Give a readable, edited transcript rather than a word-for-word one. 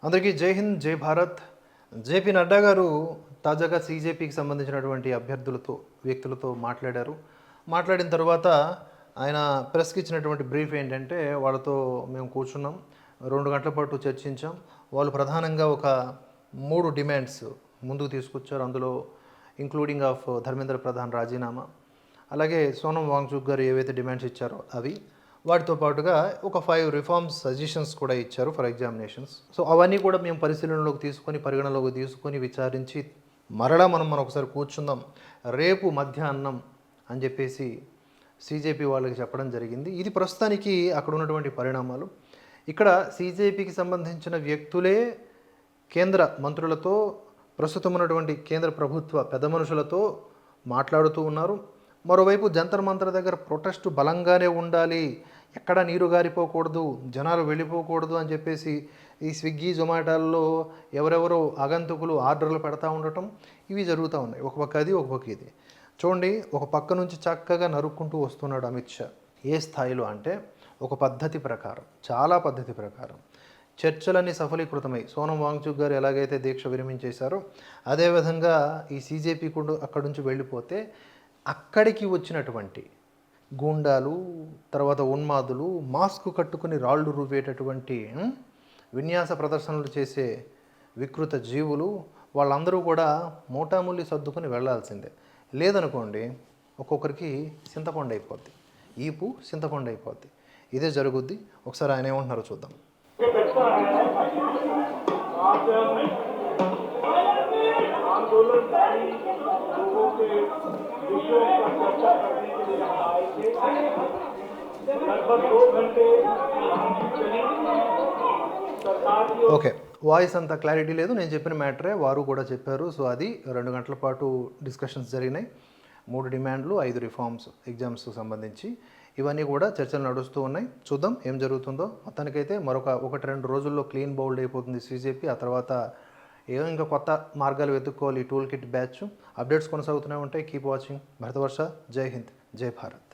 అందరికీ జై హింద్, జై భారత్. జేపీ నడ్డా గారు తాజాగా సీజేపీకి సంబంధించినటువంటి వ్యక్తులతో మాట్లాడారు. మాట్లాడిన తర్వాత ఆయన ప్రెస్కి ఇచ్చినటువంటి బ్రీఫ్ ఏంటంటే, వాళ్ళతో మేము కూర్చున్నాం, 2 గంటల పాటు చర్చించాం. వాళ్ళు ప్రధానంగా ఒక 3 డిమాండ్స్ ముందుకు తీసుకొచ్చారు. అందులో ఇంక్లూడింగ్ ఆఫ్ ధర్మేంద్ర ప్రధాన్ రాజీనామా, అలాగే సోనం వాంగ్చుక్ గారు ఏవైతే డిమాండ్స్ ఇచ్చారో అవి, వాటితో పాటుగా ఒక 5 రిఫార్మ్స్ సజెషన్స్ కూడా ఇచ్చారు ఫర్ ఎగ్జామినేషన్స్. సో అవన్నీ కూడా మేము పరిగణలోకి తీసుకొని విచారించి మరలా మనం ఒకసారి కూర్చుందాం రేపు మధ్యాహ్నం అని చెప్పేసి సీజేపీ వాళ్ళకి చెప్పడం జరిగింది. ఇది ప్రస్తుతానికి అక్కడ ఉన్నటువంటి పరిణామాలు. ఇక్కడ సీజేపీకి సంబంధించిన వ్యక్తులే కేంద్ర మంత్రులతో, ప్రస్తుతం ఉన్నటువంటి కేంద్ర ప్రభుత్వ పెద్ద మనుషులతో మాట్లాడుతూ ఉన్నారు. మరోవైపు జంతర్ మంతర్ దగ్గర ప్రొటెస్ట్ బలంగానే ఉండాలి, ఎక్కడ నీరు గారిపోకూడదు, జనాలు వెళ్ళిపోకూడదు అని చెప్పేసి ఈ స్విగ్గీ జొమాటోల్లో ఎవరెవరో ఆగంతుకులు ఆర్డర్లు పెడతా ఉండటం, ఇవి జరుగుతూ ఉన్నాయి. ఒక పక్క అది, ఒక పక్క ఇది. చూడండి, ఒక పక్క నుంచి చక్కగా నరుక్కుంటూ వస్తున్నాడు అమిత్ షా. ఏ స్థాయిలో అంటే ఒక పద్ధతి ప్రకారం, చాలా పద్ధతి ప్రకారం చర్చలన్నీ సఫలీకృతమై సోనం వాంగ్చుక్ గారు ఎలాగైతే దీక్ష విరమించేశారో అదేవిధంగా ఈ సీజేపీ కూడా అక్కడి నుంచి వెళ్ళిపోతే అక్కడికి వచ్చినటువంటి గూండాలు, తర్వాత ఉన్మాదులు, మాస్క్ కట్టుకుని రాళ్ళు రువ్వేటటువంటి విన్యాస ప్రదర్శనలు చేసే వికృత జీవులు, వాళ్ళందరూ కూడా మోటాముల్లి సర్దుకొని వెళ్లాల్సిందే. లేదనుకోండి ఒక్కొక్కరికి చింతపండు అయిపోద్ది, ఈపు చింతపండు అయిపోద్ది. ఇదే జరుగుద్ది. ఒకసారి ఆయన ఏమంటున్నారో చూద్దాం. ఓకే, వాయిస్ అంత క్లారిటీ లేదు, నేను చెప్పిన మ్యాటరే వారు కూడా చెప్పారు. సో అది 2 గంటల పాటు డిస్కషన్స్ జరిగినాయి. 3 డిమాండ్లు, 5 రిఫార్మ్స్ ఎగ్జామ్స్కి సంబంధించి ఇవన్నీ కూడా చర్చలు నడుస్తూ ఉన్నాయి. చూద్దాం ఏం జరుగుతుందో. మొత్తానికైతే 1-2 రోజుల్లో క్లీన్ బౌల్డ్ అయిపోతుంది సీజేపీ. ఆ తర్వాత ఇంకా కొత్త మార్గాలు వెతుక్కోవాలి. టూల్ కిట్ బ్యాచ్ అప్డేట్స్ కొనసాగుతూనే ఉంటాయి. Keep watching Bharatavarsha. జై హింద్, జై భారత్.